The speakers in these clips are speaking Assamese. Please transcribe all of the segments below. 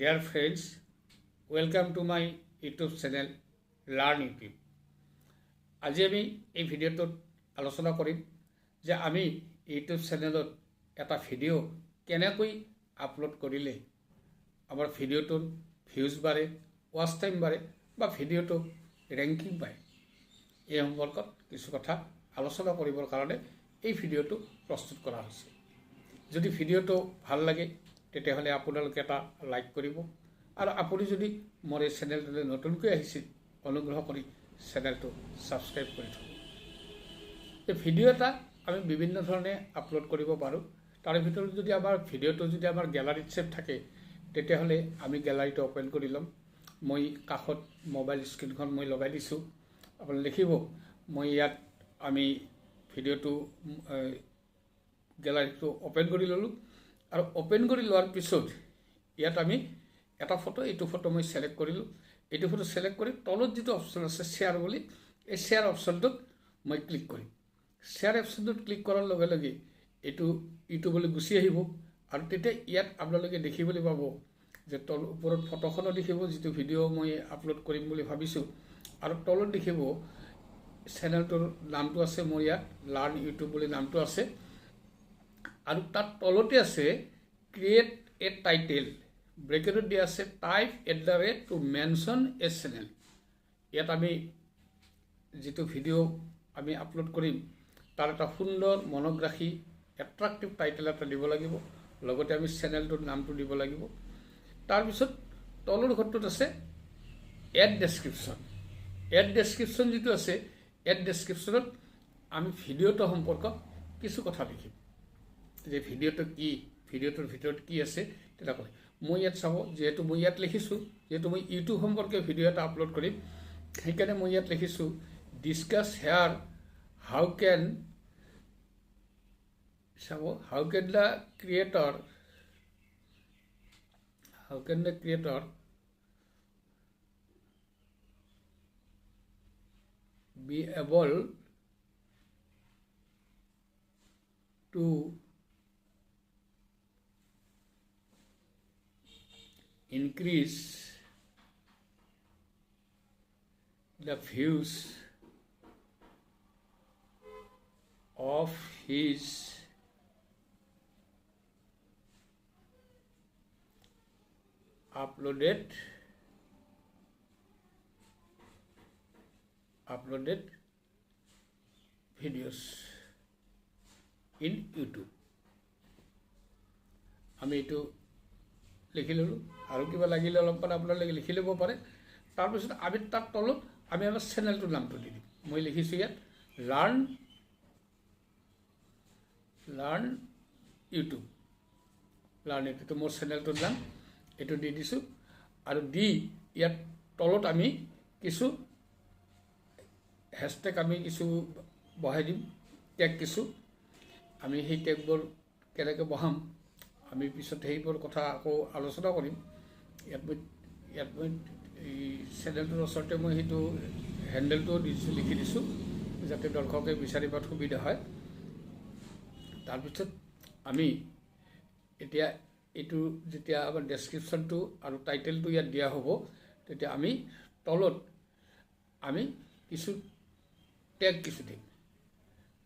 Dear friends, welcome to my YouTube channel Learn YouTube. আজি আমি এই ভিডিঅ'টোত আলোচনা কৰিম যে আমি ইউটিউব চেনেলত এটা ভিডিঅ' কেনেকৈ আপলোড কৰিলে আমাৰ ভিডিঅ'টোৰ ভিউজ বাঢ়ে, ৱাচ টাইম বাঢ়ে বা ভিডিঅ'টো ৰেংকিং পায়। এই সম্পৰ্কত কিছু কথা আলোচনা কৰিবৰ কাৰণে এই ভিডিঅ'টো প্ৰস্তুত কৰা হৈছে। যদি ভিডিঅ'টো ভাল লাগে তেতিয়াহ'লে আপোনালোকে এটা লাইক কৰিব আৰু আপুনি যদি মোৰ এই চেনেলটোলৈ নতুনকৈ আহিছে অনুগ্ৰহ কৰি চেনেলটো ছাবস্ক্ৰাইব কৰি থ'ব। এই ভিডিঅ' এটা আমি বিভিন্ন ধৰণে আপলোড কৰিব পাৰোঁ। তাৰে ভিতৰত যদি আমাৰ ভিডিঅ'টো যদি আমাৰ গেলাৰীত ছেভ থাকে তেতিয়াহ'লে আমি গেলাৰীটো অ'পেন কৰি ল'ম। মই কাষত মোবাইল স্ক্ৰীণখন মই লগাই দিছোঁ। আপুনি দেখিব মই ইয়াত আমি ভিডিঅ'টো গেলাৰীটো অ'পেন কৰি ল'লোঁ আৰু অ'পেন কৰি লোৱাৰ পিছত ইয়াত আমি এটা ফটো, এইটো ফটো মই ছিলেক্ট কৰিলোঁ। এইটো ফটো ছিলেক্ট কৰি তলত যিটো অপশ্যন আছে শ্বেয়াৰ বুলি, এই শ্বেয়াৰ অপশ্যনটোত মই ক্লিক কৰিম। শ্বেয়াৰ অপশ্যনটোত ক্লিক কৰাৰ লগে লগে এইটো ইউটিউবলৈ গুচি আহিব আৰু তেতিয়া ইয়াত আপোনালোকে দেখিবলৈ পাব যে ওপৰত ফটোখনো দেখিব, যিটো ভিডিঅ' মই আপলোড কৰিম বুলি ভাবিছোঁ, আৰু তলত দেখিব চেনেলটোৰ নামটো আছে, মোৰ ইয়াত লাৰ্ণ ইউটিউব বুলি নামটো আছে, আৰু তাত তলতে আছে ক্ৰিয়েট এ টাইটেল, ব্ৰেকেটত দিয়া আছে টাইপ @ টু মেনশ্যন এ চেনেল। ইয়াত আমি যিটো ভিডিঅ' আমি আপলোড কৰিম তাৰ এটা সুন্দৰ মনোগ্ৰাহী এট্ৰাক্টিভ টাইটেল এটা দিব লাগিব, লগতে আমি চেনেলটোৰ নামটো দিব লাগিব। তাৰপিছত তলৰ ঘৰটোত আছে এড ডেছক্ৰিপশ্যন। এড ডেছক্ৰিপশ্যন যিটো আছে, এড ডেছক্ৰিপশ্যনত আমি ভিডিঅ'টো সম্পৰ্কত কিছু কথা লিখিম যে ভিডিঅ'টো কি, ভিডিঅ'টোৰ ভিতৰত কি আছে তেনেকৈ। মই ইয়াত চাব, যিহেতু মই ইয়াত লিখিছোঁ, যিহেতু মই ইউটিউব সম্পৰ্কে ভিডিঅ' এটা আপলোড কৰিম, সেইকাৰণে মই ইয়াত লিখিছোঁ discuss here how can the creator be able to increase the views of his uploaded videos in YouTube. আমি এইটো লিখি ল'লোঁ, আৰু কিবা লাগিলে অলপমান আপোনালোকে লিখি ল'ব পাৰে। তাৰপিছত আমি তাত তলত আমি আমাৰ চেনেলটোৰ নামটো দি দিম। মই লিখিছোঁ ইয়াত লাৰ্ণ ইউটিউব। লাৰ্ণ ইউটিউবটো মোৰ চেনেলটোৰ নাম, এইটো দি দিছোঁ। আৰু দি ইয়াত তলত আমি কিছু হেছটেগ আমি কিছু বহাই দিম, টেগ কিছু। আমি সেই টেগবোৰ কেনেকৈ বহাম আমি পিছত সেইবোৰ কথা আকৌ আলোচনা কৰিম। ইয়াত মই এই চেনেলটোৰ ওচৰতে মই সেইটো হেণ্ডেলটোও দিছোঁ, লিখি দিছোঁ, যাতে দৰ্শকে বিচাৰি পোৱাত সুবিধা হয়। তাৰপিছত আমি এতিয়া এইটো যেতিয়া আমাৰ ডেছক্ৰিপশ্যনটো আৰু টাইটেলটো ইয়াত দিয়া হ'ব, তেতিয়া আমি তলত আমি কিছু টেগ কিছু দিম।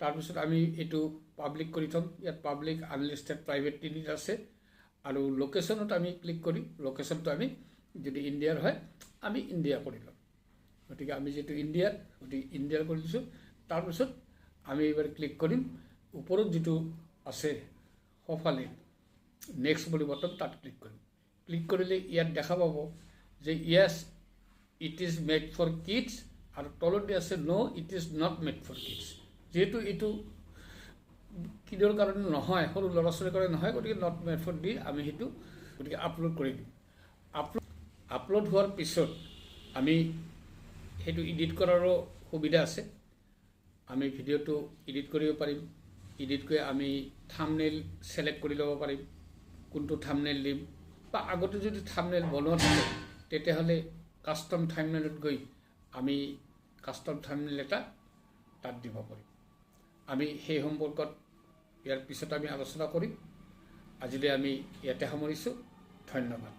তাৰপিছত আমি এইটো পাব্লিক কৰি থ'ম। ইয়াত পাব্লিক, আনলিষ্টেড, প্ৰাইভেট তিনিটা আছে। আৰু লোকেশ্যনত আমি ক্লিক কৰিম। লোকেশ্যনটো আমি যদি ইণ্ডিয়াৰ হয় আমি ইণ্ডিয়া কৰি ল'ম। গতিকে আমি যিটো ইণ্ডিয়াৰ, গতিকে ইণ্ডিয়াৰ কৰি দিছোঁ। তাৰপিছত আমি এইবাৰ ক্লিক কৰিম ওপৰত যিটো আছে সোঁফালে নেক্সট বুলি বটন, তাত ক্লিক কৰিম। ক্লিক কৰিলে ইয়াত দেখা পাব যে yes it is made for kids, আৰু তলতে আছে no' it is not made for kids. যিহেতু এইটো কিডৰ কাৰণে নহয়, সৰু ল'ৰা ছোৱালীৰ কাৰণে নহয়, গতিকে নট মেড ফৰ দি আমি সেইটো গতিকে আপলোড কৰি দিম। আপলোড হোৱাৰ পিছত আমি সেইটো এডিট কৰাৰো সুবিধা আছে। আমি ভিডিঅ'টো এডিট কৰিব পাৰিম। এডিট কৰি আমি থাম্বনেইল ছিলেক্ট কৰি ল'ব পাৰিম, কোনটো থাম্বনেইল দিম, বা আগতে যদি থাম্বনেইল বনোৱা থাকে তেতিয়াহ'লে কাষ্টম থাম্বনেইলত গৈ আমি কাষ্টম থাম্বনেইল এটা তাত দিব পাৰিম। আমি সেই সম্পৰ্কত ইয়াৰ পিছত আমি আলোচনা কৰিম। আজিলৈ আমি ইয়াতে সামৰিছোঁ। ধন্যবাদ।